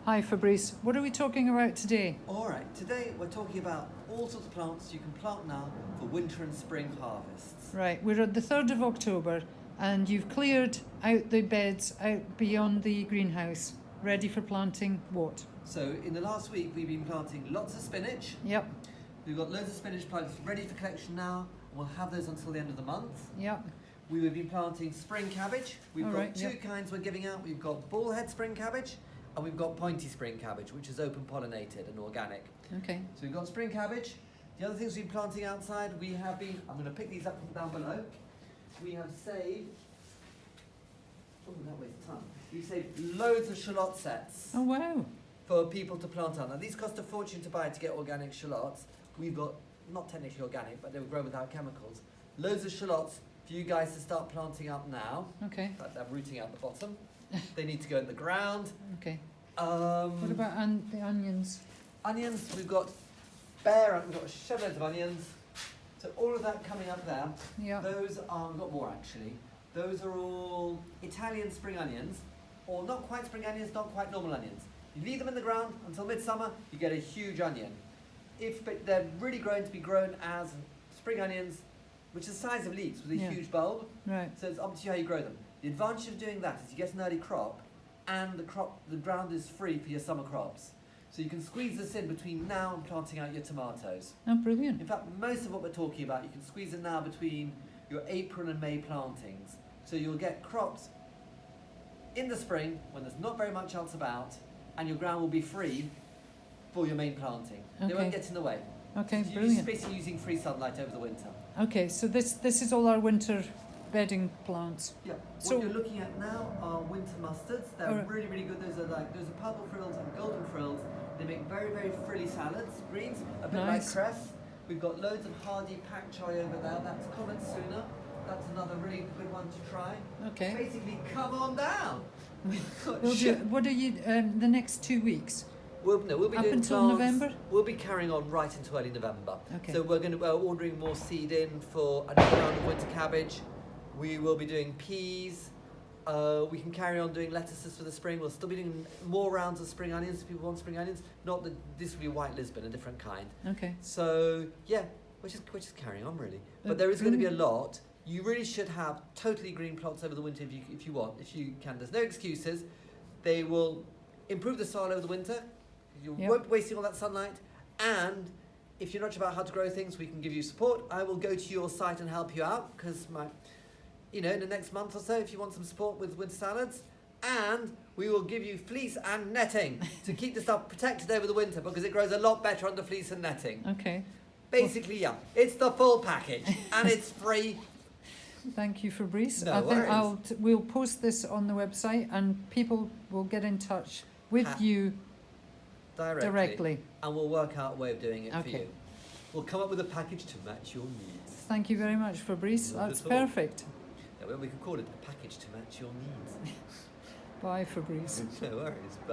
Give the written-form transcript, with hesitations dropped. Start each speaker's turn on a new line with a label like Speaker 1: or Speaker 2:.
Speaker 1: Hi Fabrice, what are we talking about today?
Speaker 2: Alright, today we're talking about all sorts of plants you can plant now for winter and spring harvests.
Speaker 1: Right, we're at the 3rd of October and you've cleared out the beds out beyond the greenhouse, ready for planting what?
Speaker 2: So in the last week we've been planting lots of spinach.
Speaker 1: Yep,
Speaker 2: We've got loads of spinach plants ready for collection now, and we'll have those until the end of the month.
Speaker 1: yep,
Speaker 2: We have been planting spring cabbage. We've got
Speaker 1: Alright,
Speaker 2: two
Speaker 1: yep.
Speaker 2: kinds we're giving out. We've got bullhead spring cabbage and we've got pointy spring cabbage, which is open pollinated and organic.
Speaker 1: okay.
Speaker 2: So we've got spring cabbage. The other things we've been planting outside, we have been, I'm going to pick these up from down below. We have saved, oh that weighs a ton. We've saved loads of shallot sets
Speaker 1: Oh wow,
Speaker 2: for people to plant out. Now these cost a fortune to buy to get organic shallots. We've got, not technically organic, but they were grown without chemicals. Loads of shallots for you guys to start planting up now.
Speaker 1: okay,
Speaker 2: In fact, they're rooting out the bottom. They need to go in the ground.
Speaker 1: okay. What about the onions?
Speaker 2: Onions, we've got we've got shitloads of onions. So all of that coming up there.
Speaker 1: Yeah,
Speaker 2: Those are, we've got more actually. Those are all Italian spring onions, or not quite spring onions, not quite normal onions. You leave them in the ground until midsummer, you get a huge onion. But they're really growing to be grown as spring onions, which is the size of leeks with a
Speaker 1: Yeah.
Speaker 2: huge bulb.
Speaker 1: right,
Speaker 2: So it's up to you how you grow them. The advantage of doing that is you get an early crop, and the ground is free for your summer crops. So you can squeeze this in between now and planting out your tomatoes.
Speaker 1: oh brilliant.
Speaker 2: In fact, most of what we're talking about, you can squeeze it now between your April and May plantings. So you'll get crops in the spring when there's not very much else about, and your ground will be free for your main planting. They won't
Speaker 1: Okay.
Speaker 2: get in the way.
Speaker 1: Okay,
Speaker 2: So you're
Speaker 1: brilliant.
Speaker 2: basically using free sunlight over the winter.
Speaker 1: Okay, so this is all our winter bedding plants.
Speaker 2: Yeah.
Speaker 1: So-
Speaker 2: What you're looking at now are winter mustards. They're
Speaker 1: Alright.
Speaker 2: really, really good. Those are purple frills and golden frills. They make very, very frilly salads. Greens, a bit
Speaker 1: Nice.
Speaker 2: like cress. We've got loads of hardy pak choi over there. That's common sooner. That's another really good one to try.
Speaker 1: Okay.
Speaker 2: Basically, come on down. We've got
Speaker 1: What are you, the next 2 weeks?
Speaker 2: We'll be
Speaker 1: Up
Speaker 2: doing
Speaker 1: until
Speaker 2: plants.
Speaker 1: November?
Speaker 2: We'll be carrying on right into early November.
Speaker 1: Okay.
Speaker 2: So we're ordering more seed in for another round of winter cabbage. We will be doing peas. We can carry on doing lettuces for the spring. We'll still be doing more rounds of spring onions if people want spring onions. Not that this will be white Lisbon, a different kind.
Speaker 1: Okay.
Speaker 2: So yeah, we're just carrying on really. But there is going to be a lot. You really should have totally green plots over the winter if you want, if you can. There's no excuses. They will improve the soil over the winter. You
Speaker 1: Yep.
Speaker 2: won't be wasting all that sunlight. And if you're not sure about how to grow things, we can give you support. I will go to your site and help you out because in the next month or so, if you want some support with winter salads. And we will give you fleece and netting to keep the stuff protected over the winter because it grows a lot better under fleece and netting.
Speaker 1: Okay.
Speaker 2: Basically, yeah, it's the full package and it's free.
Speaker 1: Thank you, Fabrice.
Speaker 2: No
Speaker 1: I think
Speaker 2: worries.
Speaker 1: we'll post this on the website and people will get in touch with you directly.
Speaker 2: And we'll work out a way of doing it for
Speaker 1: Okay.
Speaker 2: you. We'll come up with a package to match your needs.
Speaker 1: Thank you very much, Fabrice.
Speaker 2: Not
Speaker 1: That's
Speaker 2: at all.
Speaker 1: perfect.
Speaker 2: Yeah, well, we could call it a package to match your needs.
Speaker 1: Bye, Fabrice.
Speaker 2: No worries. Bye.